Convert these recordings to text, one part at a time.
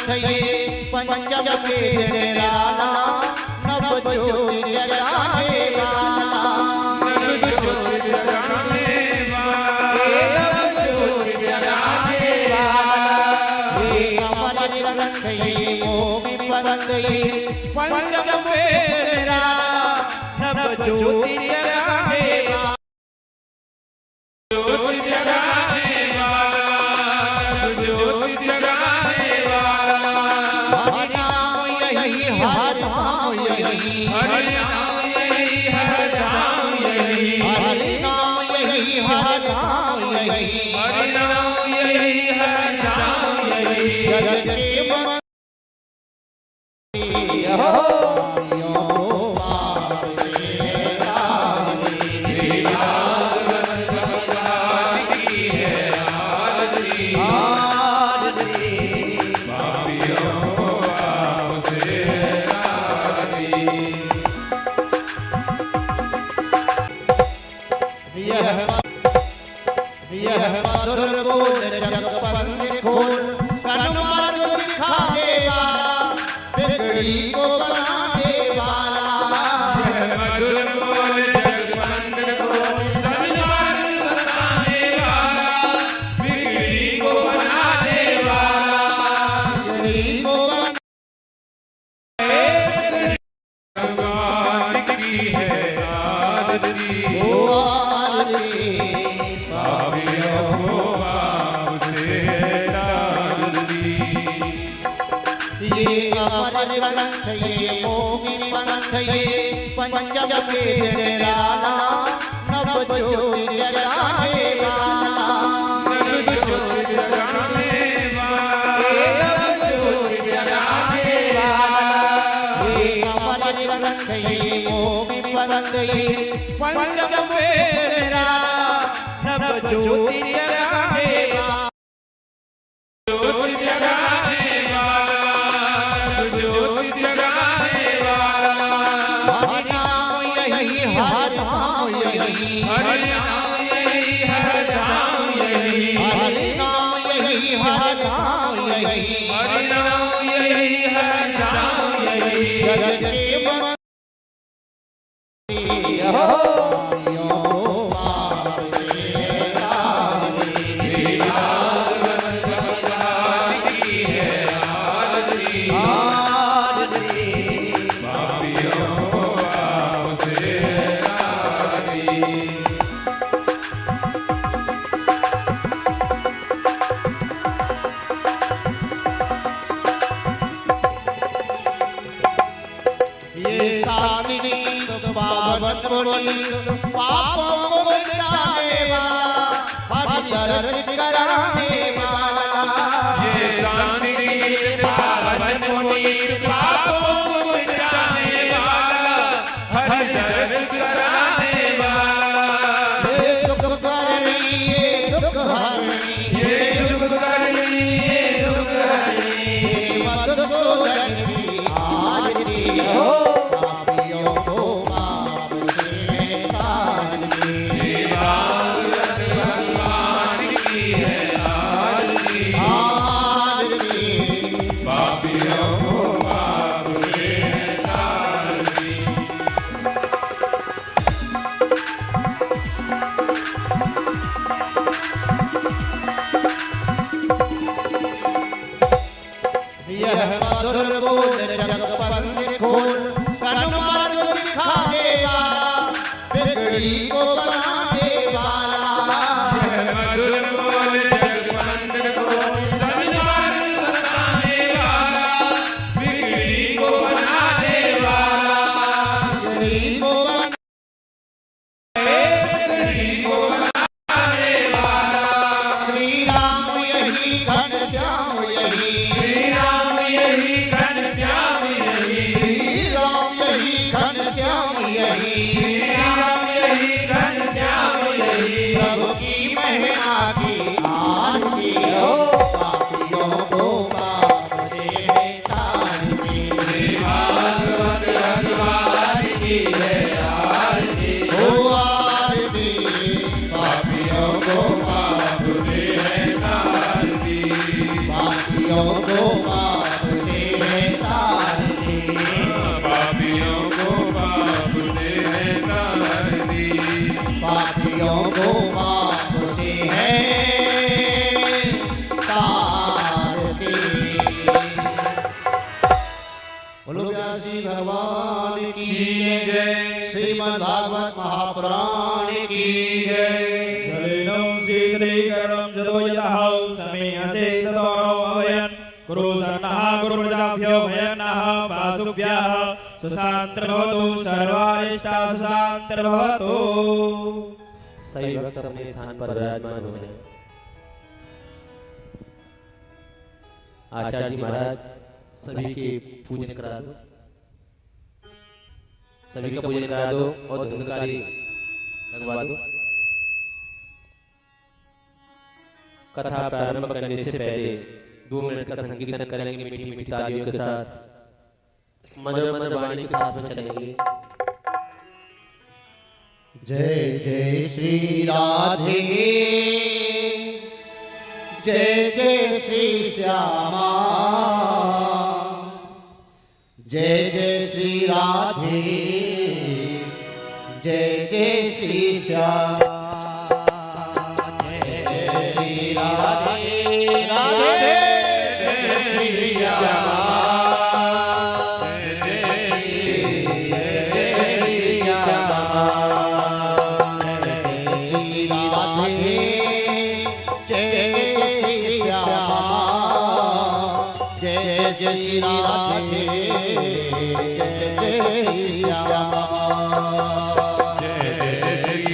थये पंचम वेद निराला नव ज्योति जगाने वाला नव ज्योति जगाने वाला हे अमर ग्रंथ ये मोहि पंथ ये पंचम वेद निराला नव ज्योति जगाने वाला ज्योति जगाने वाला ज्योति जगाने वाला हरि नाम यही हरि नाम यही हरि नाम यही हरि नाम यही हरि नाम यही हरि नाम यही हरि नाम यही हरि नाम यही जगत के यह मधुर बोल जगपंथ खोल सन्मार्ग दिखाने वाला बिगड़ी को बनाने वाला यह मधुर बोल जगपंथ खोल सन्मार्ग बताने वाला बिगड़ी को बनाने वाला बिगड़ी को भगवान की है आरती ओ आरती ये अमर ग्रंथ ये मोहि पंथ ये पंचम वेद निराला नव ज्योति जगाने वाला नव ज्योति जगाने वाला नव ज्योति जगाने वाला ये अमर ग्रंथ ये मोहि पंथ ये पंचम वेद निराला नव ज्योति जगाने वाला ज्योति जगाने हरि नाम यही हरि नाम यही हरि नाम यही हरि नाम यही हरि नाम यही हरि नाम यही हरि नाम यही हरि नाम यही जगत के पावन बोली पापों को मिटाने वाला हरि दर्शन कराने वाला ये शांति पावन बोली पापों को मिटाने वाला हरि दर्शन कराने वाला ये सुख करनी ये दुख हरनी ये सुख करनी ये दुख हरनी ये मधुसूदन की आरती हो यह मधुर बोल जगपंथ खोल सन्मार्ग दिखाने वाला बिगड़ी को बनाने वाला यह मधुर बोल जगपंथ खोल सन्मार्ग बताने वाला बिगड़ी को बनाने वाला बिगड़ी को बनाने वाला श्री राम यही घनश्याम यही श्री राम यही घनश्याम यही श्री राम यही घनश्याम यही श्री राम यही घनश्याम यही प्रभु की महिमा की आरती हो पापियों को पाप से तारती श्री भागवत भगवान की है आरती हो आरती पापियों को पाप से तारती पापियों को पाप तार दी, पापियों को पाप से है तार दी, पापियों को पाप से है तार दी। बोलो व्यासी भगवान की जय, श्रीमद् भागवत महापुराण की जय। गुरुप्रजाभ्यो भयनः वासुभ्यः सुशान्तिर्भवतु सर्वारिष्टा सुशान्तिर्भवतु। सभी भक्त अपने स्थान पर विराजमान हो जाएं। आचार्य जी महाराज सभी के पूजन करा दो, सभी का पूजन करा दो और धुनकारी लगवा दो। कथा प्रारंभ करने से पहले 2 मिनट का संकीर्तन करेंगे मीठी मीठी तालियों के साथ, मधुर मधुर वाणी के साथ में चलेंगे। जय जय श्री राधे, जय जय श्री श्यामा, जय जय श्री राधे, जय जय श्री श्यामा, जय श्री राधे राधे श्री श्यामा, जय श्री राधे, जय श्री श्यामा, जय श्री राधे, जय श्री श्यामा, जय श्री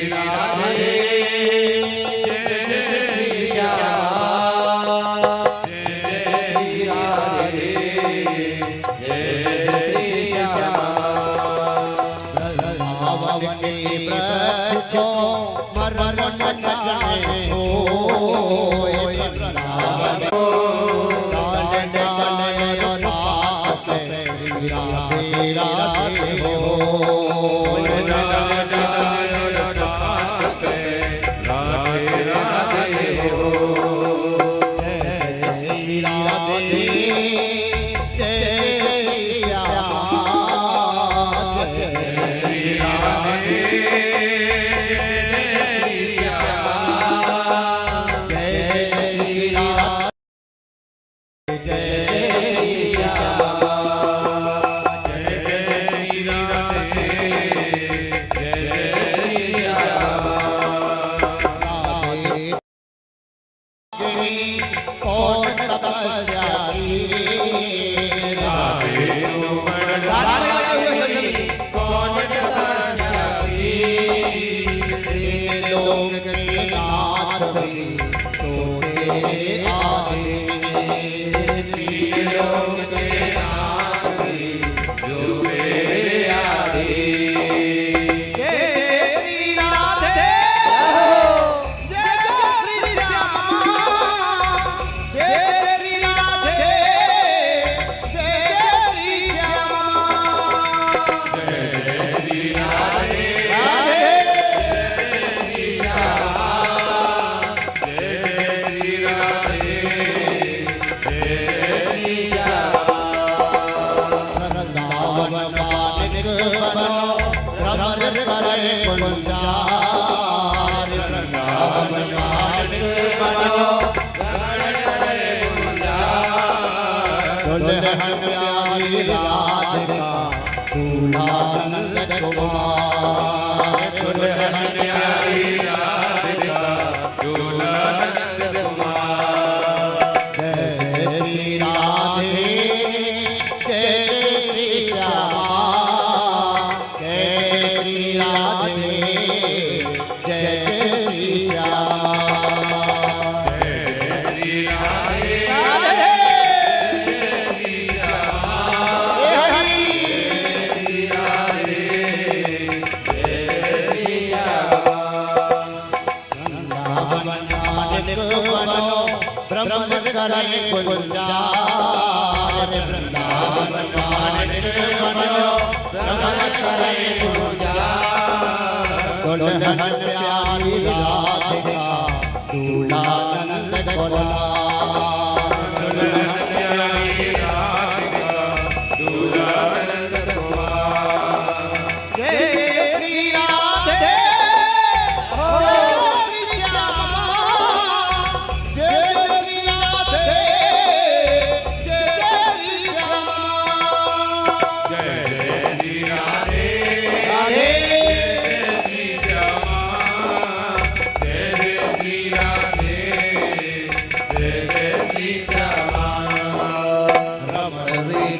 राधे, जय श्री श्यामा। भगवान के ब्रजो मरण न जाने हो,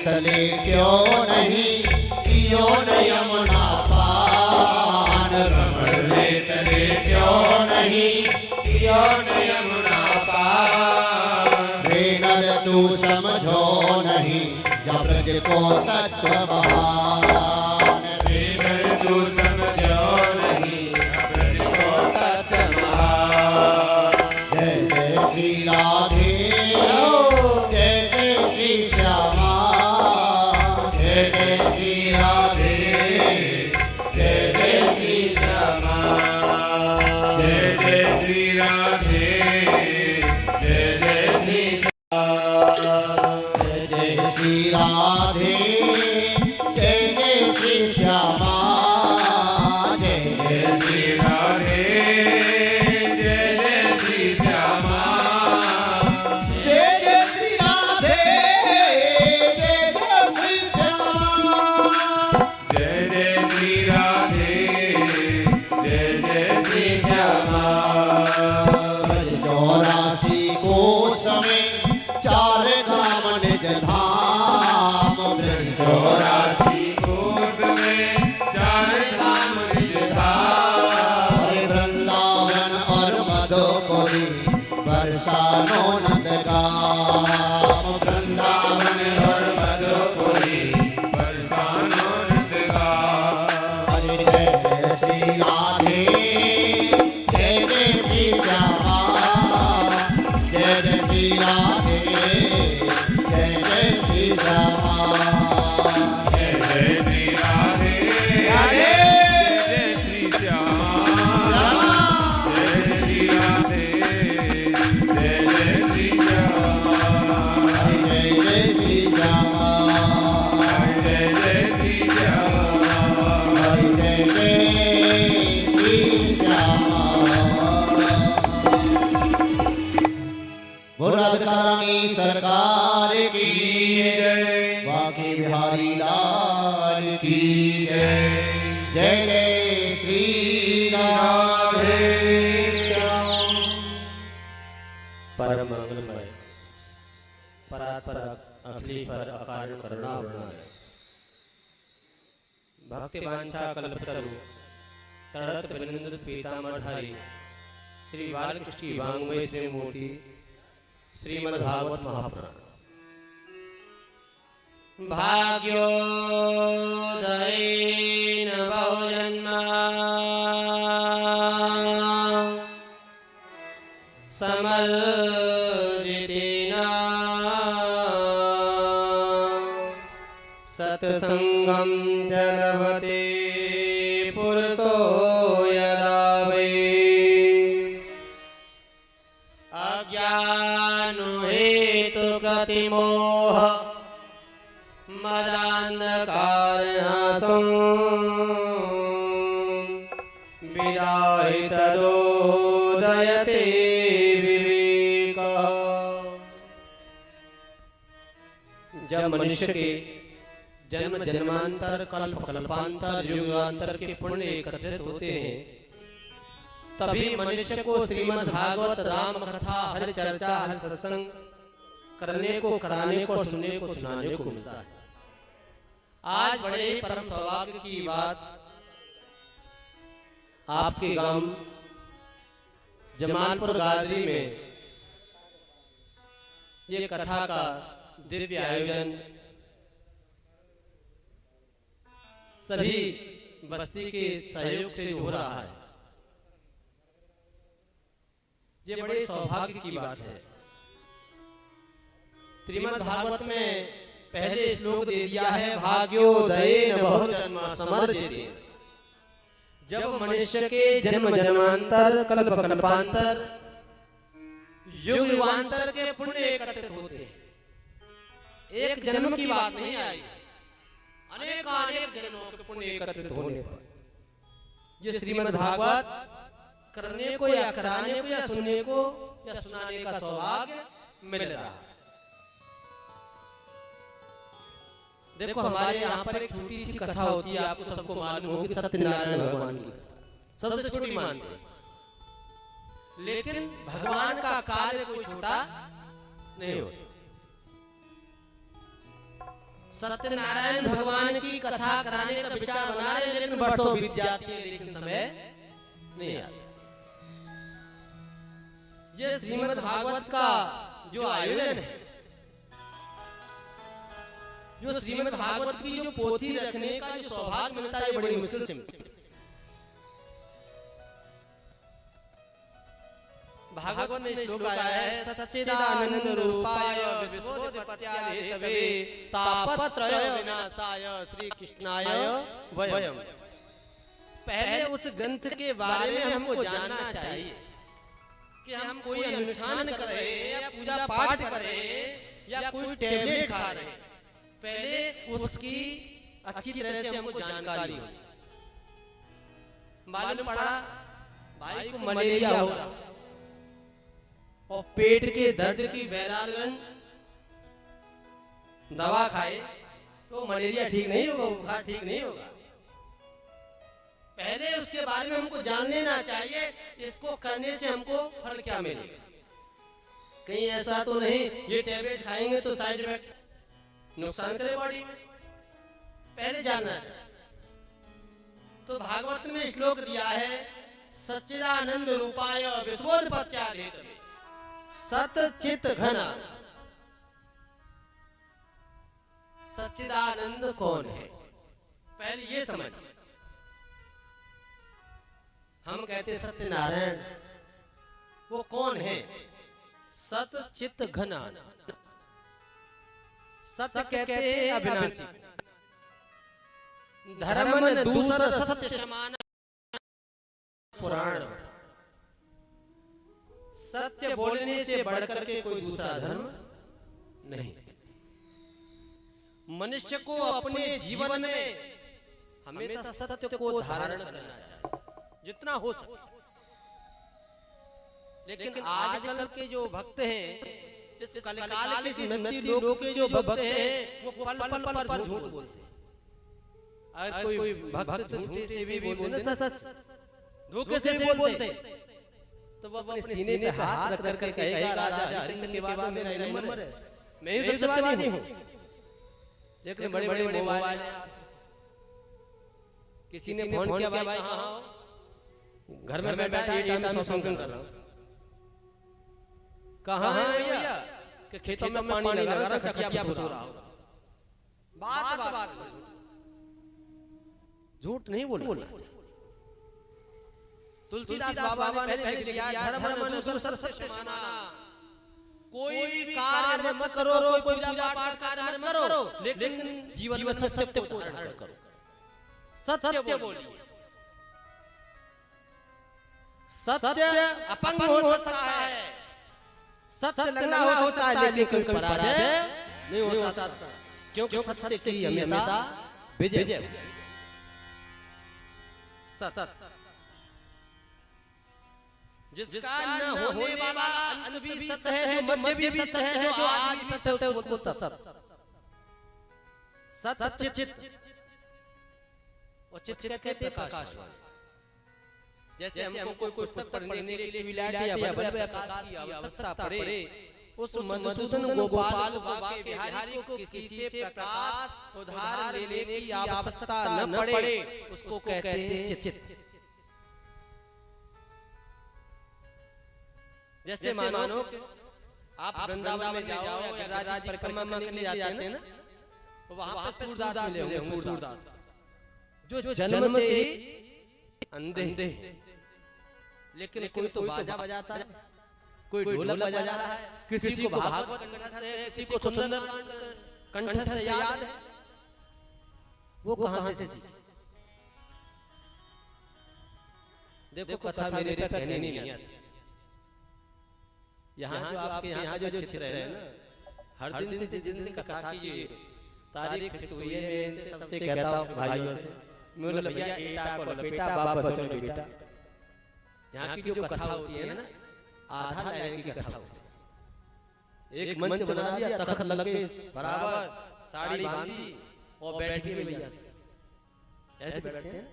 तले क्यों नहीं पियो न यमुना पान। कमले तले क्यों नहीं पियो न यमुना पान। रे नर तू समझो नहीं जब ब्रज को तत्व महान। रे नर तू समझो नहीं ब्रज को तत्व महान। जय जय श्री राधे जय जय श्री श्यामा। जय जय श्री राधे जय जय श्री श्यामा। जय जय श्री राधे जय जय श्री जय जय श्री राधे जय जय श्री श्यामा। जय जय श्री राधे जय जय श्री श्यामा। जय जय श्री राधे जय जय श्री श्यामा। जय जय श्री राधे जय जय श्री श्यामा। ब्रज 84 कोस में चार धाम निज धाम। ब्रज 84 कोस में चार धाम निज धाम। हरे वृंदावन और मधुपुरी बरसानो नंदगाम। वृंदावन और मधुपुरी बरसानो नंदगाम। हरे जय जय श्री राधे जय जय श्री श्यामा। जय जय श्री राधे जय जय श्री श्यामा। जय जय श्री राधे राधे जय श्री श्यामा। जय श्री राधे जय जय श्री श्यामा। जय जय श्री श्यामा। जय जय श्री श्यामा। जय जय श्री श्यामा। बोल राधिका रानी सरकार की जय। बाकी बिहारी लाल की जय। जय जय श्री राधे श्याम। परम मंगलमय परात्पर अखिलेश पर अकारण करुणा वर्णाय भक्ति वांछा कल्पतरु तड़त बिनंद पीतामढ़ारी श्री बालकृष्ण वांग्मय श्री मूर्ति श्रीमद्भागवत महापुराण। भाग्योदयेन बहुजन्मा समर्जितेन सत्संगं च लभते पुरुषो यदा वै अज्ञानो हेतुकृतिमोह मदान्धकारनाशं विदाय तदोदयते विवेकः। जब मनुष्य के जन्म जन्मांतर कल्प कल्पांतर युगांतर के पुण्य एकत्रित होते हैं तभी मनुष्य को श्रीमद् भागवत राम कथा हर चर्चा हर सत्संग करने को कराने को सुनने को सुनाने को मिलता है। आज बड़े ही परम सौभाग्य की बात आपके गांव जमालपुर गाजरी में ये कथा का दिव्य आयोजन सभी बस्ती के सहयोग से हो रहा है। ये बड़े सौभाग्य की बात है। श्रीमद् भागवत में पहले श्लोक दे दिया है भाग्योदयेन बहुजन्मा समर्जितेन। जब मनुष्य के जन्म जन्मांतर कल्प कल्पांतर युग युगांतर के पुण्य एकत्रित होते हैं। एक जन्म की बात नहीं आई, अनेक जन्मों के पुण्य एकत्रित होने पर ये श्रीमद् भागवत करने को या कराने को या सुनने को या सुनाने का सौभाग्य मिल रहा है। देखो हमारे यहाँ पर एक छोटी सी कथा होती है, आपको सबको मालूम होगी, सत्यनारायण भगवान की सबसे छोटी मानते हैं, लेकिन भगवान का कार्य कोई छोटा नहीं होता। सत्यनारायण भगवान की कथा कराने का विचार बना रहे, लेकिन वर्षों बीत जाती है, लेकिन समय नहीं आता। ये श्रीमद् भागवत का जो आयोजन है, जो श्रीमद् भागवत की जो पोथी रखने का जो सौभाग्य मिलता है, बड़ी मुश्किल से मिलता है। भागवत में श्लोक आया है, सच्चिदानंद रूपाय विश्वोत्पत्त्यादिहेतवे तापत्रय विनाशाय श्री कृष्णाय वयम्। पहले उस ग्रंथ के बारे में हमको जानना चाहिए कि हम कोई अनुष्ठान कर रहे हैं या पूजा पाठ कर रहे हैं या कोई टैबलेट खा रहे हैं, पहले उसकी अच्छी तरह से हमको जानकारी हो। मालूम पड़ा भाई को मलेरिया हो रहा और पेट के दर्द की वैरागन दवा खाए तो मलेरिया ठीक नहीं होगा, बुखार ठीक नहीं होगा। पहले उसके बारे में हमको जान लेना चाहिए, इसको करने से हमको फल क्या मिलेगा। कहीं ऐसा तो नहीं ये टैबलेट खाएंगे तो साइड इफेक्ट नुकसान करे बॉडी में, पहले जानना चाहिए। तो भागवत में श्लोक दिया है, सच्चिदानंद रूपाय विश्वोत्पत्त्यादिहेतवे सत चित घन। सच्चिदानंद कौन है, पहले ये समझ। हम कहते सत्यनारायण, वो कौन है? सत चित घन। सत्य कहते हैं अविनाशी, धर्म दूसर सत्य समान पुराण। सत्य बोलने से बढ़कर के कोई दूसरा धर्म नहीं। मनुष्य को अपने जीवन में हमेशा सत्य को धारण करना चाहिए जितना हो सके। लेकिन आजकल के जो भक्त हैं, इस कलिकाल के सुन्नती लोगों के जो भक्त हैं, वो पल पल पर झूठ बोलते हैं। अगर कोई भक्त झूठे से भी बोलते ना, सच धोखे से भी बोलते तो वो अपने सीने पे हाथ रख कर कहेगा, राजा हरिश्चंद्र के बाद मेरा नंबर है, मैं ही सत्यवादी हूँ। लेकिन बड़े बड़े मोबाइल, किसी ने फोन किया, भाई कहाँ हो? घर में बैठा ये टाइम में सॉन्ग कर रहा हूँ। कहाँ है भैया? कि खेतों में पानी लगा रहा था, क्या फुस हो रहा होगा। बात झूठ नहीं बोलना। तुलसीदास बाबा ने कह दिया, धर्म मनुष्य सत्य माना। कोई भी कार्य मत करो, कोई पूजा पाठ कार्य मत करो, लेकिन जीवन में सत्य को धारण करो। सत्य बोलिए। सत्य अपंग हो सकता है, सत्य लगना होता है, लेकिन कोई पराजय नहीं हो सकता, क्योंकि सत्य की हमेशा विजय। सत्य जिसका न होने वाला अंत भी सत्य है, जो मध्य भी सत्य है, जो आज भी सत्य है, वो सत्य। सत्य चित, और चित कहते हैं प्रकाशवान। जैसे हमको कोई पुस्तक पढ़ने के लिए विलायत या बल्ब प्रकाश की आवश्यकता पड़े, उस मधुसूदन गोपाल बाके बिहारी को किसी से प्रकाश उधार लेने की आवश्यकता न पड़े, उसको कहते हैं चित। जैसे मानो आप वृंदावन में जाओ या राज परिक्रमा करने के लिए जाते हैं ना, तो वहां पे सूरदास मिले होंगे, सूरदास जो जन्म से अंधे हैं, लेकिन कोई तो बाजा बजाता है, कोई ढोलक बजा रहा है, किसी को भागवत कंठस्थ है, किसी को सुंदर कंठस्थ याद है। वो कहां से सीखे? देखो कथा मेरे पे कहने नहीं आती। यहाँ जो आपके यहाँ जो चित्र है ना, हर दिन से जिन कथा की तारीख फिक्स हुई है, मैं इनसे सबसे कहता हूँ भाइयों से, मैं बोला भैया एटा को लपेटा बाप बच्चों ने बेटा। यहाँ की जो कथा होती है ना, आधा लाइन की कथा होती है। एक मंच बना दिया, तख्त लग के बराबर साड़ी बांधी और बैठी हुई भैया ऐसे बैठते हैं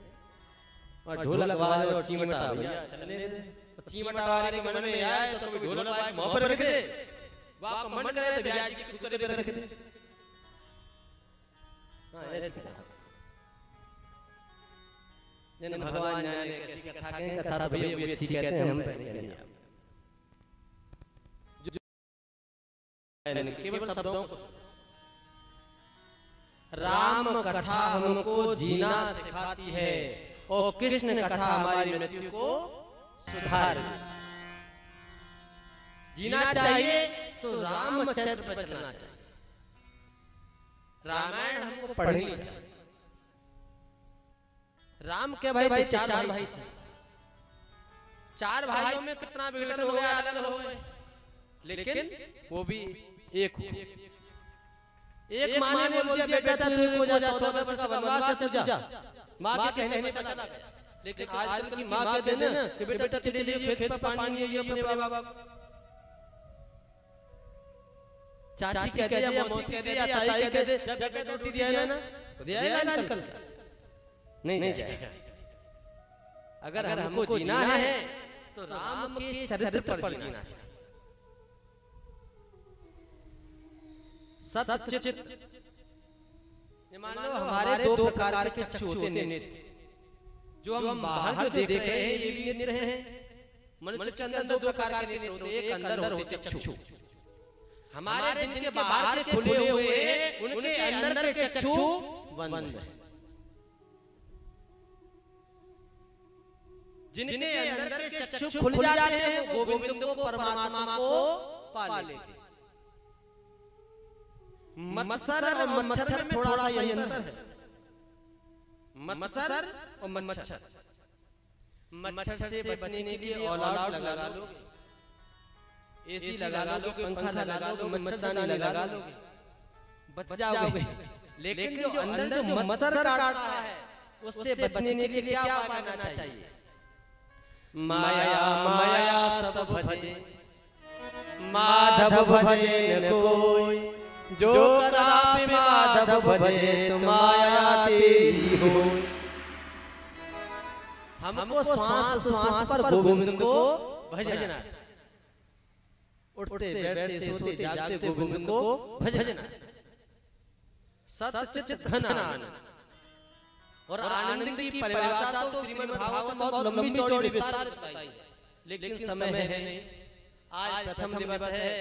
और ढोलक वाले और चिमटा भैया चलने दे। चिमटा वाले के मन में आए तो कोई ढोलक वाले मुंह पर रख दे, वो आपका मन करे तो ब्याज की कुत्ते पे रख दे। हाँ, ऐसे कहा। जन भगवान जाने कैसी कथा कहें, कथा तो भैया भी अच्छी कहते हैं, हम पहले कहेंगे आप। केवल शब्दों को राम कथा हमको जीना सिखाती है और कृष्ण कथा हमारी मृत्यु को सुधार जीना चाहिए तो रामचरित्र पर चलना चाहिए। रामायण हमको पढ़नी चाहिए। राम के भाई चार भाई थे। चार भाइयों में कितना विघटन हो गया, अलग हो गए, लेकिन वो भी एक हो। एक माँ ने बोल दिया बेटा तू हो जा, 14 वर्ष का वनवास से जा, माँ के कहने पे चला गया। लेकिन आजकल की माँ कहते हैं ना कि बेटा तेरे लिए खेत पर पानी नहीं है, अपने बाबा चाची कहते हैं या मौसी कहते हैं या ताई कहते हैं, जब बेटा रोटी दिया है ना तो दिया है ना, कल नहीं जाएगा। अगर हमको जीना है तो राम के चरित्र पर जीना चाहिए। सत्य मान लो हमारे दो प्रकार के चक्षु होते हैं, नेत्र। जो हम बाहर जो देख रहे हैं ये भी नेत्र हैं। मनुष्य के अंदर दो प्रकार के नेत्र होते हैं, एक अंदर होते चक्षु। हमारे जिनके बाहर के खुले हुए हैं उनके अंदर के चक्षु बंद हैं। जिनके अंदर के चक्षु खुल जाते हैं वो गोविंद को, परमात्मा को पा लेते हैं। मत्सर और मच्छर में थोड़ा यही अंतर है। मत्सर और मच्छर, मच्छर से बचने के लिए ऑल लगा लोगे, एसी लगा लोगे, पंखा लगा लोगे, मच्छरदानी लगा लोगे, बच जाओगे। लेकिन जो अंदर जो मच्छर काटता है उससे बचने के लिए क्या उपाय करना चाहिए? माया माया सब भजे, माधव भजे न कोई, जो कदापि माधव भजे तो माया तेरी हो। हमको श्वास श्वास पर गोविंद को भजना, उठते बैठते सोते जागते गोविंद को भजना। सच्चित घन आनंद। और आनंद की परिभाषा तो श्रीमद् भागवत में बहुत लंबी चौड़ी विस्तारित बताई है, लेकिन समय है नहीं। आज प्रथम दिवस है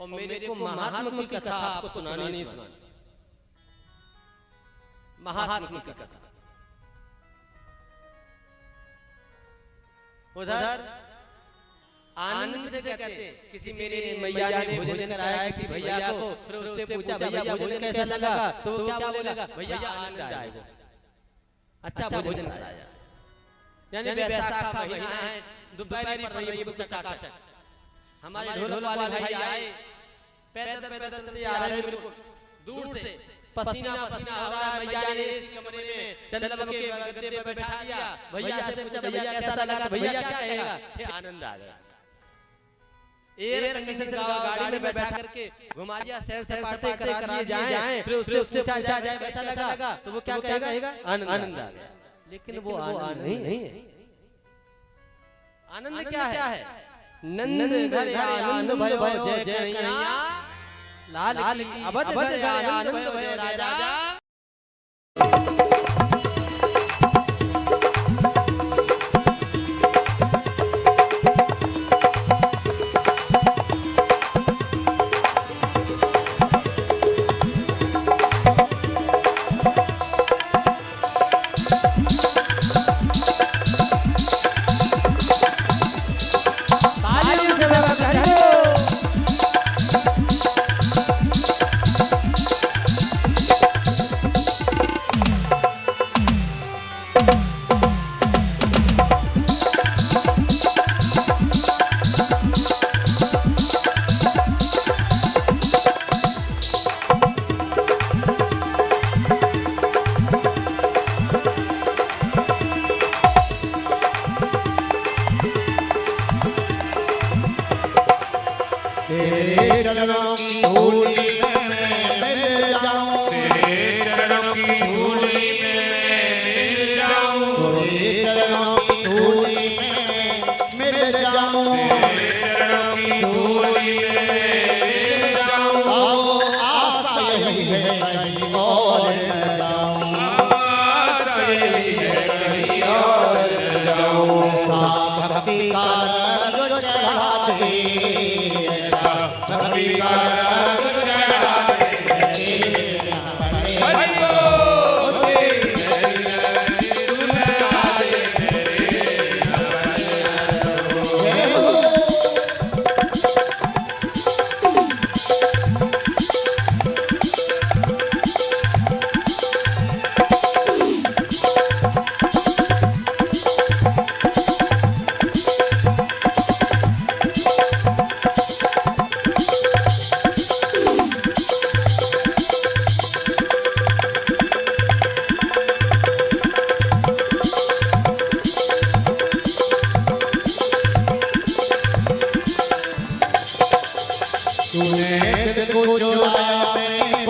और मेरे को महात्मा की कथा आपको सुनानी नहीं सुनानी। महात्मा की कथा उधर आनंद से कहते हैं, किसी मेरे मैया ने भोजन कराया कि भैया को, फिर उससे पूछा भैया भोजन कैसा लगा, तो वो क्या बोलेगा? भैया आनंद आएगा, अच्छा भोजन कराया। यानी बैसाख का महीना है, दोपहर पर रही है चकाचक। हमारे ढोलक वाले भाई आए, पैदल पैदल चलते आ रहे हैं, बिल्कुल दूर से पसीना पसीना हो रहा है। भैया ने इस कमरे में डंडल के गद्दे पे बैठा दिया। भैया से पूछा भैया कैसा लगा? भैया क्या कहेगा? फिर आनंद आ गया। एयर कंडीशन गाड़ी में बैठा करके घुमा दिया, शहर से पार्टी करा जाए, फिर उससे पूछा जाए कैसा लगा, तो वो क्या कहेगा? आनंद आ गया। लेकिन वो आनंद नहीं है। आनंद क्या है? नंद घर आनंद भयो जय जय कन्हैया लाल की, अवध घर आनंद भयो राजा। यही है कहीं और न जाऊं आशा यही है कहीं और न जाऊं भक्ति का रंग चढ़ा दे भक्ति का रंग चढ़ा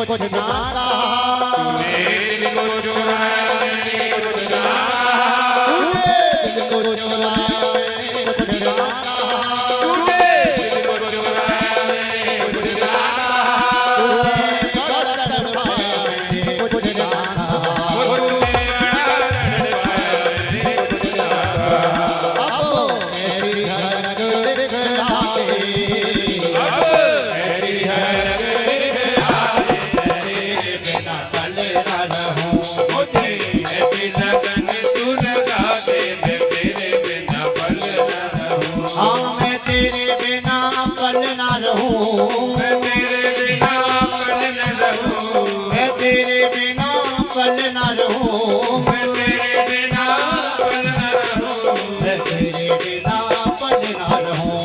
कुछ ना कहा दिल को चुराया मैंने कुछ ना दिल को चुराया मैंने कुछ ना कहा दिल को चुराया मैंने कुछ ना कुछ ना अब ऐसी हरक दिखलाते ऐसी हरक तेरे बिना पल ना रहूं मैं तेरे बिना पल न रहूं मैं तेरे बिना पल ना रहूं मैं तेरे बिना पल न रहूं मैं तेरे बिना पल ना रहूं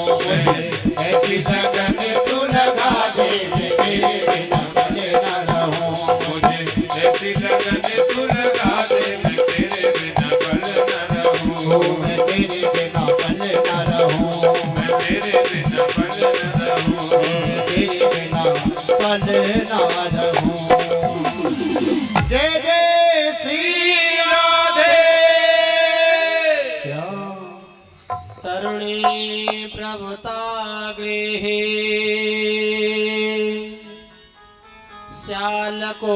ऐसी लगन तू लगा दे मैं तेरे बिना पल ना रहूं मुझे ऐसी लगन तू लगा दे मैं तेरे बिना पल न रहूं मैं तेरे बिना पल ना रहूं तेरे बिना पल न रहूं तेरे बिना पल ना रहूं जय जय श्री राधे तरुणी प्रभुता गृहे श्यालको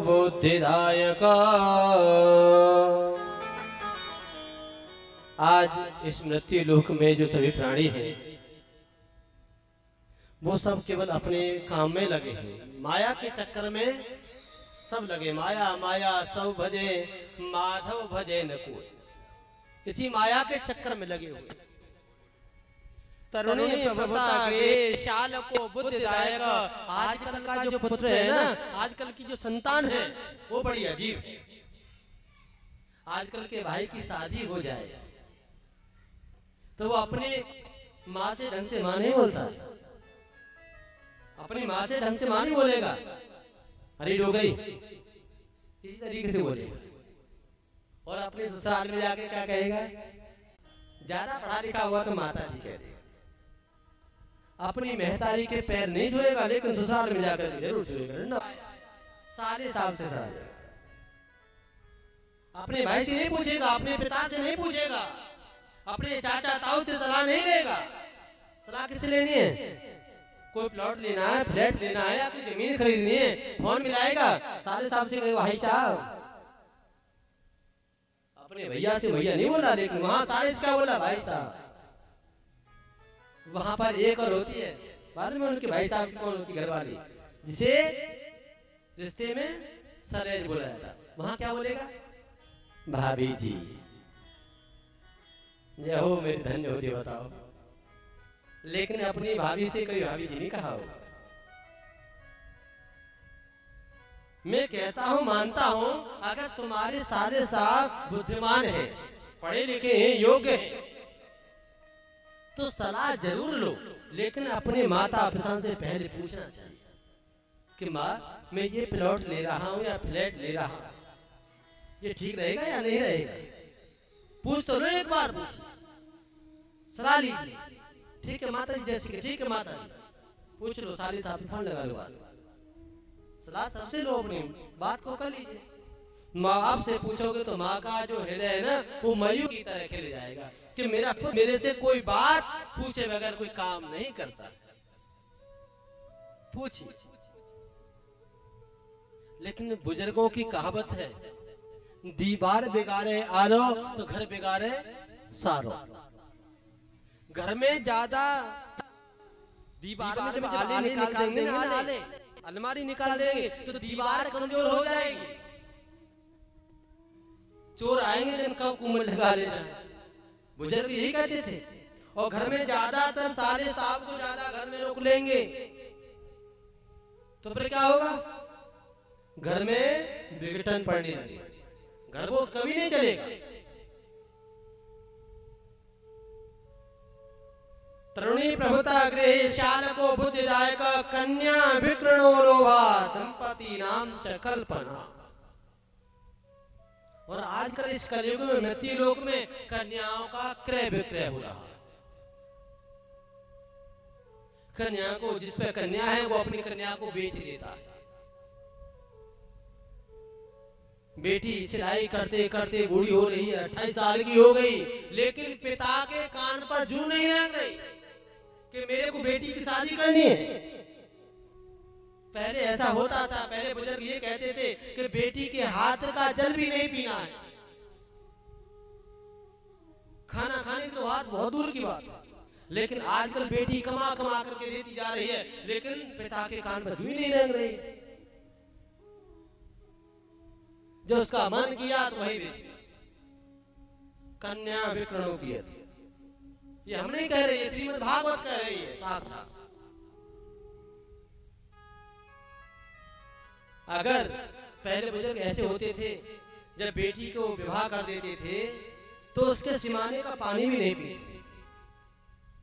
बुद्धिदायक आज इस मृत्यु लोक में जो सभी प्राणी हैं वो सब केवल अपने काम में लगे हैं माया के चक्कर में सब लगे माया माया सब भजे माधव भजे न कोई इसी माया के चक्कर में लगे हुए तरुणी प्रभुता के शाल को बुद्धिदायक आजकल का जो पुत्र है ना आजकल की जो संतान है वो बड़ी अजीब है आजकल के भाई की शादी हो जाए तो वो अपने माँ से ढंग से माँ नहीं बोलता अपनी माँ से ढंग से माँ नहीं बोलेगा हरी डोगरी इसी तरीके से बोलेगा और अपने ससुराल में जाके क्या कहेगा ज्यादा पढ़ा लिखा हुआ तो माता जी कह देगा अपनी महतारी के पैर नहीं छुएगा लेकिन ससुराल में जाकर जरूर छुएगा साले साहब से साले अपने भाई से नहीं पूछेगा अपने पिता से नहीं पूछेगा अपने चाचा ताऊ से सलाह नहीं लेगा सलाह किससे लेनी है कोई प्लॉट लेना है फ्लैट लेना है या कोई जमीन खरीदनी है फोन मिलाएगा साले साहब से कहेगा भाई साहब अपने भैया से भैया नहीं बोला लेकिन वहां साले से क्या बोला भाई साहब वहां पर एक और होती है बाद में उनके भाई साहब कौन होती घरवाली जिसे रिश्ते में सरेज बोला जाता वहां क्या बोलेगा भाभी जी जय हो मेरी धन्य होती बताओ लेकिन अपनी भाभी से कोई भाभी जी नहीं कहा होगा मैं कहता हूं मानता हूं अगर तुम्हारे सारे साहब बुद्धिमान हैं पढ़े लिखे हैं योग्य हैं तो सलाह जरूर लो लेकिन अपने माता पिता से पहले पूछना चाहिए कि माँ मैं ये प्लॉट ले रहा हूं या फ्लैट ले रहा हूं ये ठीक रहेगा या नहीं रहेगा पूछ तो लो एक बार पूछ सलाह लीजिए ठीक है माता जी जैसे कि ठीक है माता जी पूछ लो साली साहब फोन लगा लो सलाह सबसे लो अपनी बात को कर लीजिए माँ बाप से पूछोगे तो माँ का जो हृदय है ना वो मयूर की तरह खिल जाएगा कि मेरा खुद मेरे से कोई बात पूछे बगैर कोई काम नहीं करता पूछिए लेकिन बुजुर्गों की कहावत है, दीवार बिगाड़े आरो तो घर बिगाड़े सारो। घर में ज्यादा दीवार में जब आले निकाल देंगे ना, आले अलमारी निकाल देंगे तो दीवार कमजोर हो जाएगी। चोर आएंगे जिनका कुमल लगा ले जाए, बुजुर्ग यही कहते थे। और घर में ज्यादातर साले साहब को ज्यादा घर में रोक लेंगे तो फिर क्या होगा? घर में विघटन पड़ने लगेगा, घर वो कभी नहीं चलेगा। तरुणी प्रभुता गृहे श्यालको बुद्धिदायक कन्या विकृणो लोभा दंपति नाम च कल्पना। और आजकल इस कलयुग में मृत्यु लोक में कन्याओं का क्रय विक्रय हो रहा है। कन्या को, जिस पे कन्या है वो अपनी कन्या को बेच देता है। बेटी सिलाई करते करते बूढ़ी हो रही है, 28 साल की हो गई, लेकिन पिता के कान पर जू नहीं रह गई कि मेरे को बेटी की शादी करनी है। पहले ऐसा होता था, पहले बुजुर्ग ये कहते थे कि बेटी के हाथ का जल भी नहीं पीना है, खाना खाने की तो बात बहुत दूर की बात है। लेकिन आजकल बेटी कमा कमा करके देती जा रही है, लेकिन पिता के कान पर जू नहीं रह रही। जो उसका मन किया तो वही बेच। कन्या विकृणो की, ये हम नहीं कह रहे, ये श्रीमद् भागवत कह रही है साक्षात। अगर पहले बुजुर्ग ऐसे होते थे, जब बेटी को विवाह कर देते थे तो उसके सिमाने का पानी भी नहीं पीते।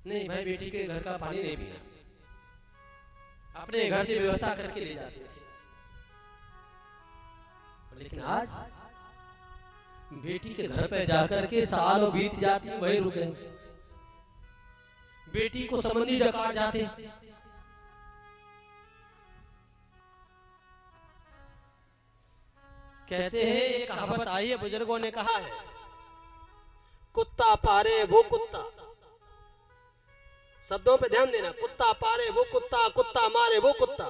नहीं भाई, बेटी के घर का पानी नहीं पीना, अपने घर से व्यवस्था करके ले जाते थे। लेकिन आज बेटी के घर पे जाकर के सालों बीत जाती है, वही रुके। बेटी को संबंधी डकार जाते। कहते हैं, एक कहावत आई है, बुजुर्गों ने कहा है, कुत्ता पारे वो कुत्ता। शब्दों पे ध्यान देना, कुत्ता पारे वो कुत्ता, कुत्ता मारे वो कुत्ता,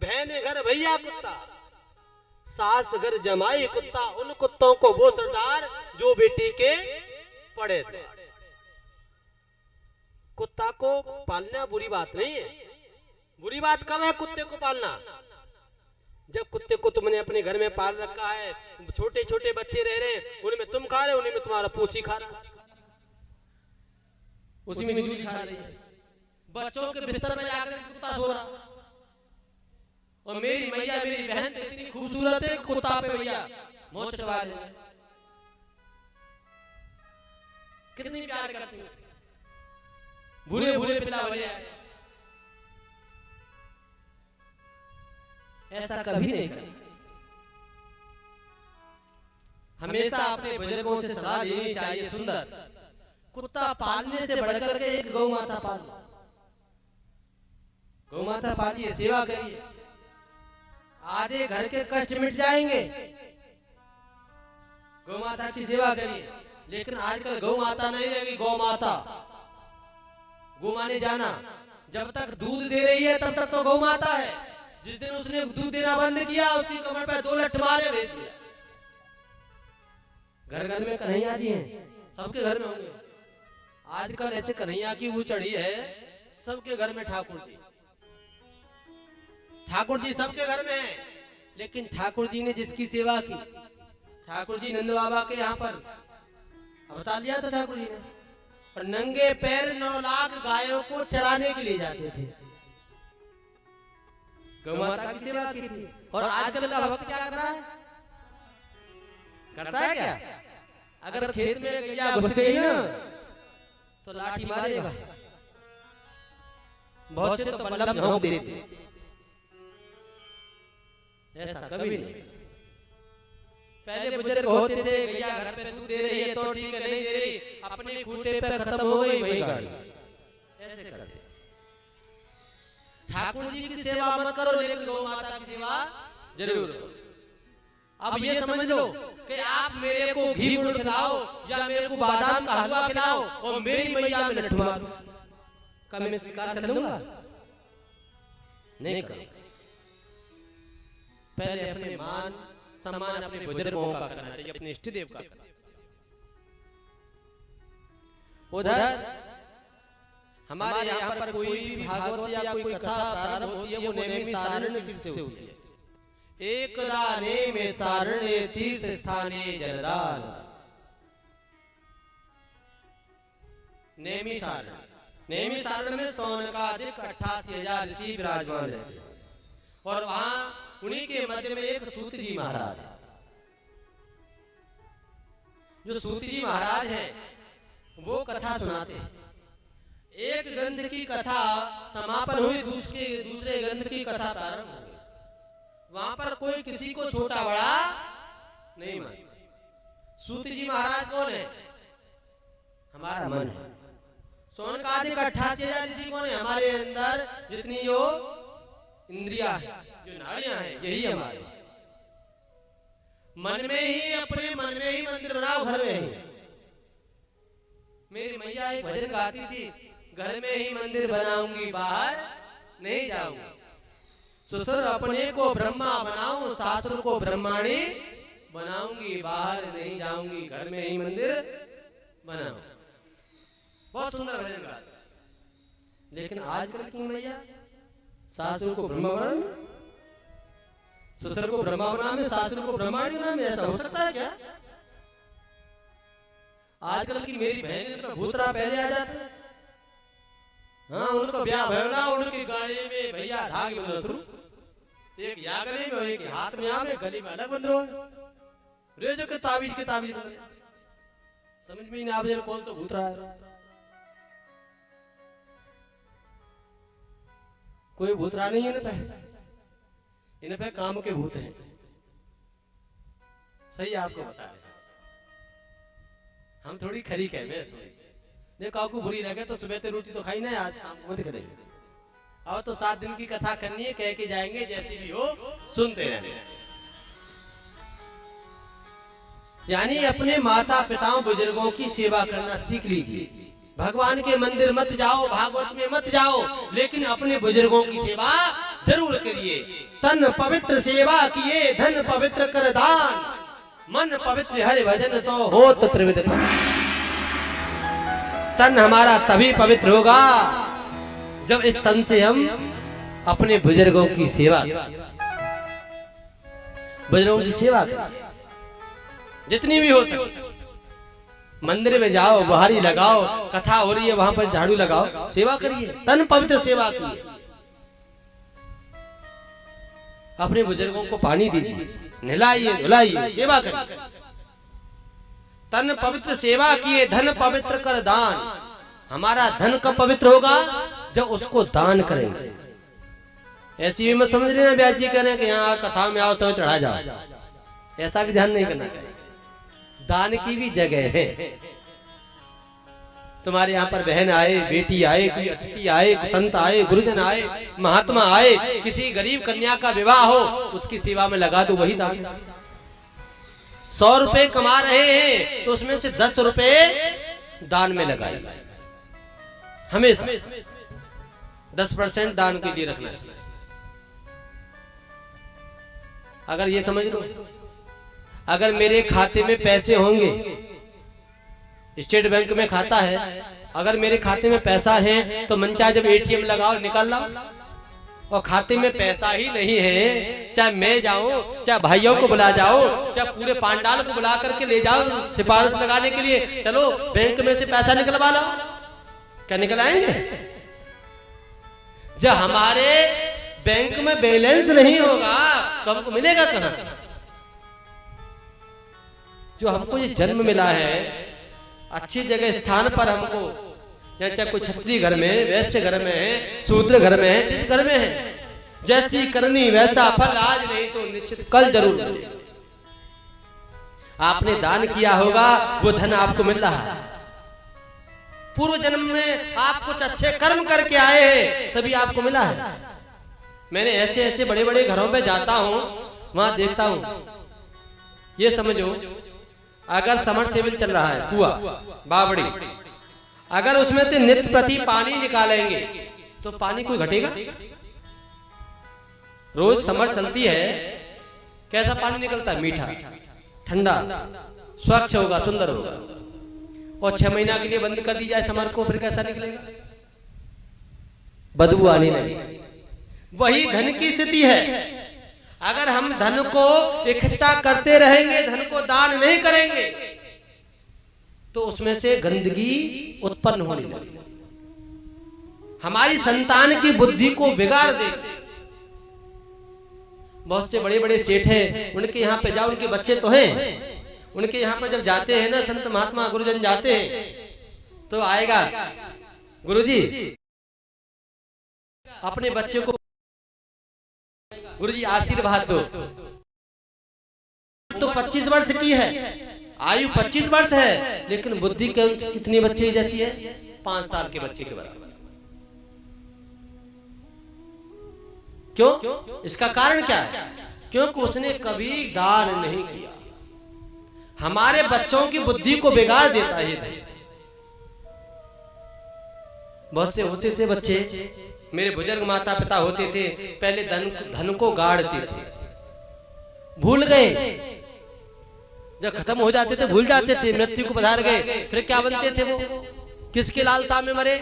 बहने घर भैया कुत्ता, सास घर जमाई कुत्ता, उन कुत्तों को वो सरदार जो बेटी के पड़े थे। कुत्ता को पालना बुरी बात नहीं है। बुरी बात कब है कुत्ते को पालना? जब कुत्ते को तुमने अपने घर में पाल रखा है, छोटे छोटे बच्चे रह रहे हैं, उनमें तुम खा रहे हो, उन्हीं में तुम्हारा पूछी खा रहा, उसी में मिजूरी खा रही है। बच्चों के बिस्तर में जाकर कुत्ता सो रहा। और मेरी मैया, मेरी बहन तो इतनी खूबसूरत है, कुत्ता पे भैया मोच चढ़वा ले, कितनी प्यार करती है। बुरे बुरे पिला भैया, ऐसा कभी नहीं करना। हमेशा अपने बुजुर्गों से सलाह लेनी चाहिए। सुंदर कुत्ता पालने से बढ़कर के एक गौ माता पालो। गौ माता पालिए, सेवा करिए, आधे घर के कष्ट मिट जाएंगे। गौ माता की सेवा करिए। लेकिन आजकल गौ माता नहीं रहेगी, गौ माता। गौ माने जाना, जब तक दूध दे रही है तब तक तो गौ माता है। जिस दिन उसने दूध देना बंद किया, उसकी कमर पे 2 लठ मारे भेज दिया। घर घर में कन्हैया जी हैं, सबके घर में होंगे। आजकल ऐसे कन्हैया की वो चढ़ी है, सबके घर में ठाकुर जी। ठाकुर जी सबके घर में है, लेकिन ठाकुर जी ने जिसकी सेवा की, ठाकुर जी नंद बाबा के यहाँ पर अवतार लिया था ठाकुर जी ने, और नंगे पैर 9 लाख गायों को चराने के लिए जाते थे। गौ माता की सेवा की थी। और आजकल का भक्त क्या कर रहा है? करता है क्या? अगर खेत में गैया घुस गई ना तो लाठी मारेगा, बहुत से तो बल्लम झोंक देते। ऐसा कभी नहीं। पहले बुजुर्ग होते थे, गैया घर पे दूध दे रही है तो ठीक है, नहीं दे रही अपने खूंटे पे खत्म हो गई, वही गाड़ी। ऐसे करते। ठाकुर जी की सेवा मत करो, लेकिन गौ माता की सेवा जरूर करो। अब ये समझ लो कि आप मेरे को घी गुड़ खिलाओ या मेरे को बादाम का हलवा खिलाओ और मेरी मैया में लठ मारो, क्या मैं स्वीकार कर लूंगा? नहीं कर। पहले अपने मान सम्मान अपने बुजुर्गों का करना चाहिए, अपने इष्ट देव का। उधर हमारे यहाँ पर कोई भी भागवत या कोई कथा प्रारंभ होती है वो नेमी सारण्य तीर्थ से होती है। एकदा नेमे सारण्ये तीर्थ स्थाने जलदान। नेमी सारण में सौनकादिक 88,000 ऋषि विराजमान रहते हैं और वहां उन्हीं के मध्य में एक सूत जी महाराज, जो सूत जी महाराज है वो कथा सुनाते हैं। एक ग्रंथ की कथा समापन हुई, दूसरे ग्रंथ की कथा प्रारंभ हुई। वहां पर कोई किसी को छोटा बड़ा नहीं मानता। सूत जी महाराज कौन है? हमारा मन है। सौनकादिक 88,000 ऋषि कौन है? हमारे अंदर जितनी जो इंद्रियां है, जो नाड़ियां हैं, यही हमारे मन में ही, अपने मन में ही मंदिर बनाओ, घर में ही। मेरी मैया एक भजन गाती थी, घर में ही मंदिर बनाऊंगी, बाहर नहीं जाऊंगी। ससुर अपने को ब्रह्मा बनाऊं, सासुर को ब्रह्माणी बनाऊंगी, बाहर नहीं जाऊंगी, घर में ही मंदिर बनाऊं। बहुत सुंदर भजन गाती। लेकिन आजकल की मैया सासुर को ब्रह्मा बना, ससुर को ब्रह्मा बना में, सासुर को ब्रह्माणी बना में, ऐसा हो सकता है क्या? आजकल की मेरी बहन का भूतरा पहले आ जाता है। हाँ, उनको ब्याह भरना, उनकी गाड़ी में भैया धागे बंधो शुरू, एक या गले में, एक हाथ में, आवे गली में अलग बंधो, रेजो के ताबीज समझ में नहीं आ रहा कौन तो भूतरा है। कोई भूतरा नहीं है इन पे काम के भूत हैं। सही आपको बता रहे, हम थोड़ी खरी कह में थोड़ी देखो, आपको बुरी लगे तो सुबह से रोटी तो खाई ना, आज शाम को मत करेंगे। और तो 7 दिन की कथा करनी है, कह के जाएंगे, जैसी भी हो सुनते रहने। यानी अपने माता पिताओं बुजुर्गों की सेवा करना सीख लीजिए। भगवान के मंदिर मत जाओ, भागवत में मत जाओ, लेकिन अपने बुजुर्गों की सेवा जरूर करिए। तन पवित्र सेवा किए, धन पवित्र कर दान, मन पवित्र हरि भजन तो हो तो त्रिविध। तन हमारा तभी पवित्र होगा जब इस तन से हम अपने बुजुर्गों की सेवा करें, बुजुर्गों की सेवा करें जितनी भी हो सके। मंदिर में जाओ, बुहारी लगाओ, कथा हो रही है वहां पर झाड़ू लगाओ, सेवा करिए, तन पवित्र सेवा कीजिए। अपने बुजुर्गों को पानी दीजिए, नहलाइए धुलाइए, सेवा करिए। तन पवित्र सेवा किए, धन पवित्र कर दान। हमारा धन कब पवित्र होगा? जब उसको दान करेंगे। ऐसी भी मत समझ लेना ब्याज जी करें कि यहाँ कथा में आओ सब चढ़ा जाओ, ऐसा भी ध्यान नहीं करना चाहिए। दान की भी जगह है। तुम्हारे यहाँ पर बहन आए, बेटी आए, कोई अतिथि आए, संत आए, गुरुजन आए, महात्मा आए, किसी गरीब कन्या का विवाह हो, उसकी सेवा में लगा दो, वही दान। 100 रुपए कमा रहे हैं तो उसमें से 10 रुपए दान में लगाए। हमेशा 10% दान के लिए रखना चाहिए। अगर ये समझ लो, अगर मेरे खाते में पैसे होंगे, स्टेट बैंक में खाता है, अगर मेरे खाते में पैसा है तो मन चाहे जब एटीएम लगाओ निकाल लाओ। और खाते में पैसा ही नहीं है, चाहे मैं जाऊं, चाहे भाइयों को बुला जाओ, चाहे पूरे पांडाल को बुला करके ले जाओ सिफारिश लगाने के लिए, चलो बैंक में से पैसा निकलवा लो, क्या निकल आएंगे? जब हमारे बैंक में बैलेंस नहीं होगा तो हमको मिलेगा कहां से? जो हमको ये जन्म मिला है अच्छी जगह स्थान पर, हमको चाहे कोई क्षत्रिय घर में, वैश्य घर में है, शूद्र घर में है, जिस घर में है, जैसी करनी वैसा फल, आज नहीं तो निश्चित कल जरूर। आपने दान किया होगा, वो धन आपको मिल रहा है। पूर्व जन्म में आप कुछ अच्छे कर्म करके आए हैं, तभी आपको मिला है। मैंने ऐसे ऐसे बड़े बड़े घरों पे जाता हूँ, वहां देखता हूँ, ये समझो अगर समरसेबल चल रहा है, कुआ बावड़ी, अगर उसमें से नित्य प्रति पानी निकालेंगे तो पानी कोई घटेगा? रोज समर चलती है कैसा पानी निकलता है? मीठा, ठंडा, स्वच्छ होगा, सुंदर होगा। और 6 महीना के लिए बंद कर दी जाए समर को, फिर कैसा निकलेगा? बदबू आने लगी। वही धन की स्थिति है। अगर हम धन को इकट्ठा करते रहेंगे, धन को दान नहीं करेंगे, तो उसमें से गंदगी उत्पन्न होने लगेगी, हमारी संतान की बुद्धि को बिगाड़ देगी। बहुत से बड़े बड़े सेठ हैं, उनके यहाँ पे जाओ, उनके बच्चे तो हैं, उनके यहाँ पर जब जाते हैं ना, संत महात्मा गुरुजन जाते हैं, तो आएगा गुरुजी अपने बच्चे को, गुरुजी आशीर्वाद दो। तो 25 वर्ष की है, आयु 25 वर्ष है, लेकिन बुद्धि कितनी बच्चे जैसी है? 5 साल के बच्चे के बराबर। क्यों? इसका कारण क्या है? क्योंकि उसने कभी दान नहीं किया। हमारे बच्चों की बुद्धि को बिगाड़ देता है। बहुत से होते थे बच्चे, मेरे बुजुर्ग माता पिता होते थे, पहले धन को गाड़ते थे, भूल गए, जब खत्म हो जाते थे भूल जाते थे, मृत्यु को पधार गए, फिर क्या बनते थे वो? किसकी लालसा में मरे?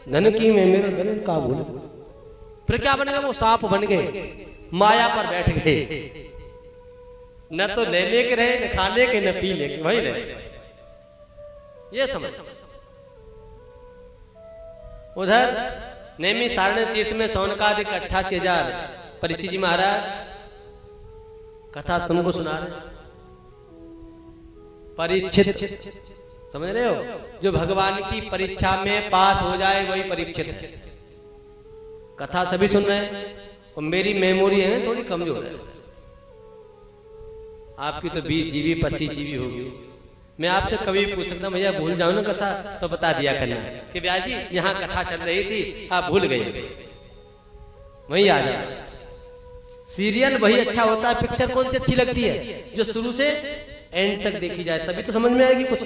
धन की में मेरे धन का भूल। फिर क्या बन गए? वो सांप बन गए, माया पर बैठ गए, न तो लेने के रहे, न खाने के, न पीने के, वही रहे। ये समझ। उधर नेमी सारण्य तीर्थ में सौनकादिक 88,000 परीक्षित जी महाराज कथा तुमको सुना रहे। परीक्षित समझ रहे हो? जो भगवान की परीक्षा में पास हो जाए वही परीक्षित है। कथा सभी सुन रहे हैं, और मेरी मेमोरी है थोड़ी कमजोर है। आपकी तो 20 GB 25 GB होगी। मैं आपसे कभी पूछ सकता हूं, भैया भूल जाओ ना कथा, तो बता दिया करना कि ब्याह जी यहाँ कथा चल रही थी, आप भूल गए, वही आ जाए। सीरियल वही अच्छा होता है। पिक्चर कौन सी अच्छी लगती है? जो शुरू से एंड तक देखी जाए, तभी तो समझ में आएगी कुछ।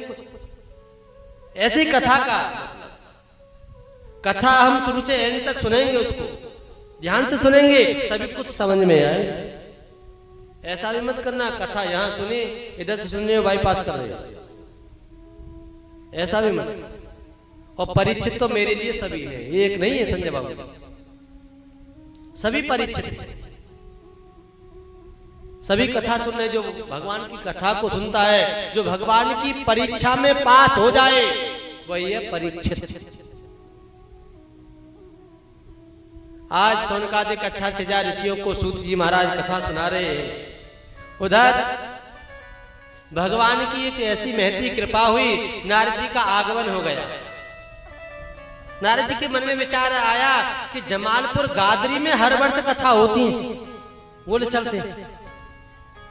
ऐसी कथा का, कथा हम शुरू से एंड तक सुनेंगे, उसको ध्यान से सुनेंगे, तभी कुछ समझ में आए। ऐसा भी मत करना कथा यहाँ सुनी, इधर से सुनने बाईपास कर रहे हो, ऐसा भी मत। और परीक्षित तो मेरे लिए सभी है, एक नहीं है संजय बाबू, सभी परीक्षित। सभी कथा सुन रहे, जो भगवान की कथा को सुनता है, जो भगवान की परीक्षा में पास हो जाए, वही है परीक्षित। आज सौनकादिक 88,000 ऋषियों को सूत जी महाराज कथा सुना रहे हैं। उधर भगवान की एक ऐसी महती कृपा हुई, नारद जी का आगमन हो गया। नारद जी के मन में विचार आया कि जमालपुर गादरी में हर वर्ष कथा होती है, बोले चलते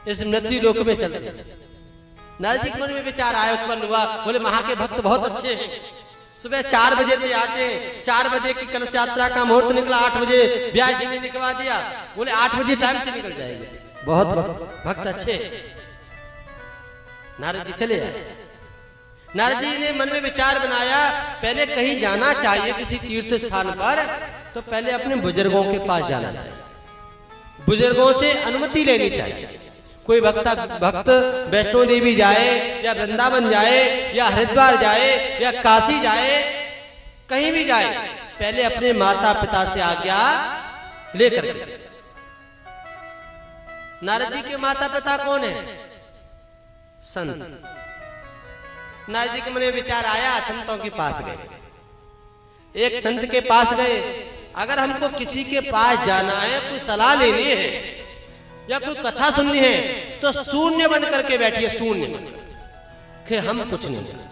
इस मृत्यु लोक में चलते। नारद जी के मन में विचार आया, उत्पन्न हुआ, बोले वहां के भक्त बहुत अच्छे हैं, सुबह 4 बजे से आते हैं, 4 बजे की कलश यात्रा का मुहूर्त निकला, 8 बजे ब्याह जी ने निकलवा दिया, बोले 8 बजे टाइम से निकल जाएंगे, बहुत भक्त अच्छे। नारद जी चले आए। नारद जी ने मन में विचार बनाया, पहले कहीं जाना चाहिए किसी तीर्थ स्थान पर, तो पहले अपने बुजुर्गों के पास जाना चाहिए, बुजुर्गों से अनुमति लेनी चाहिए। कोई भक्त वैष्णो देवी जाए, या वृंदावन जाए, या हरिद्वार जाए, या काशी जाए, कहीं भी जाए, पहले अपने माता पिता से आज्ञा लेकर। नारद जी के माता पिता कौन है? संत। नारद जी के मन में विचार आया, संतों के पास गए। एक संत के पास गए, अगर हमको किसी के पास जाना है, कोई सलाह लेनी है या कोई कथा सुननी है, तो शून्य बन करके बैठिए, शून्य कि हम कुछ नहीं जानते,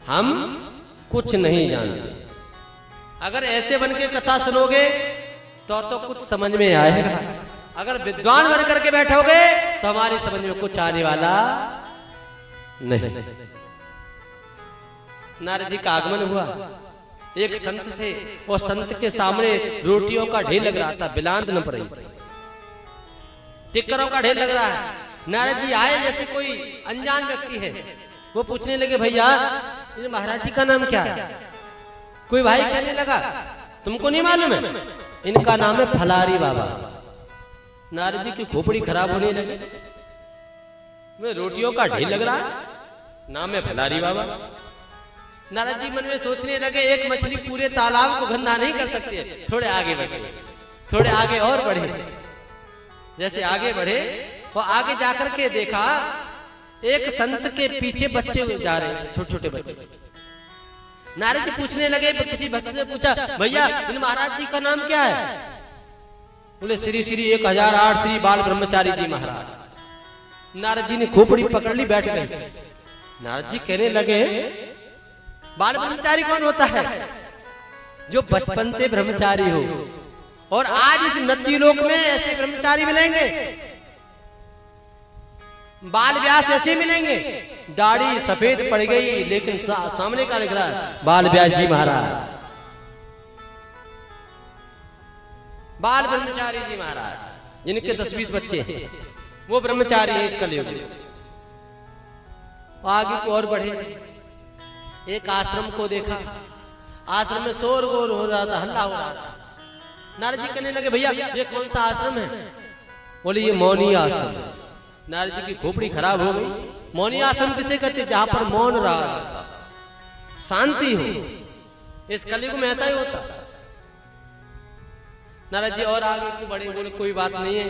हम कुछ नहीं जानते। अगर ऐसे बन के कथा सुनोगे तो कुछ समझ में आएगा। अगर विद्वान बन करके बैठोगे तो हमारी समझ में कुछ आने वाला नहीं। नारद जी का आगमन हुआ। एक संत थे, और संत के सामने रोटियों का ढेर लग रहा था, बिलांद न पड़ी, टिक्करों का ढेर लग रहा है। नारद जी आए, जैसे कोई अनजान व्यक्ति है, वो पूछने लगे, भैया महाराज जी का नाम क्या है? कोई भाई कहने लगा, तुमको नहीं मालूम है? इनका नाम है फलारी बाबा। नारद जी की खोपड़ी खराब होने लगी। मैं रोटियों का ढेर लग रहा, नाम है भलारी बाबा। नारद जी मन में सोचने लगे, एक मछली पूरे तालाब को गंदा नहीं कर सकती, थोड़े आगे बढ़े, थोड़े आगे और बढ़े। जैसे आगे बढ़े और आगे जाकर के देखा एक संत के पीछे बच्चे जा रहे हैं, छोटे छोटे बच्चे। नारद जी पूछने लगे, किसी भक्त से पूछा, भैया इन महाराज जी का नाम क्या है? बोले श्री श्री 1008 श्री बाल ब्रह्मचारी जी महाराज। नारद जी ने खोपड़ी पकड़ ली, बैठ गए। नारद जी कहने लगे, बाल ब्रह्मचारी कौन होता है? जो बचपन से ब्रह्मचारी हो, और आज इस मृत्यु लोक में ऐसे ब्रह्मचारी मिलेंगे, बाल व्यास ऐसे मिलेंगे, दाढ़ी सफेद पड़ गई लेकिन सामने का लिख रहा है बाल व्यास जी महाराज, बाल ब्रह्मचारी जी महाराज, जिनके 10-20 बच्चे हैं, वो ब्रह्मचारी है इस कलयुग में। आगे की ओर बढ़े, एक आश्रम को देखा, आश्रम में शोर गोर हो रहा था, हल्ला हो रहा था। नारद जी कहने लगे, भैया ये कौन सा आश्रम है? बोले ये मौनी आश्रम है। नारद जी की खोपड़ी खराब हो गई। मौनी आश्रम किसे कहते? जहां पर मौन रहा, शांति हो। इस कलयुग में ऐसा ही होता। नारद जी और आगे को बढ़े, बोले कोई बात नहीं है।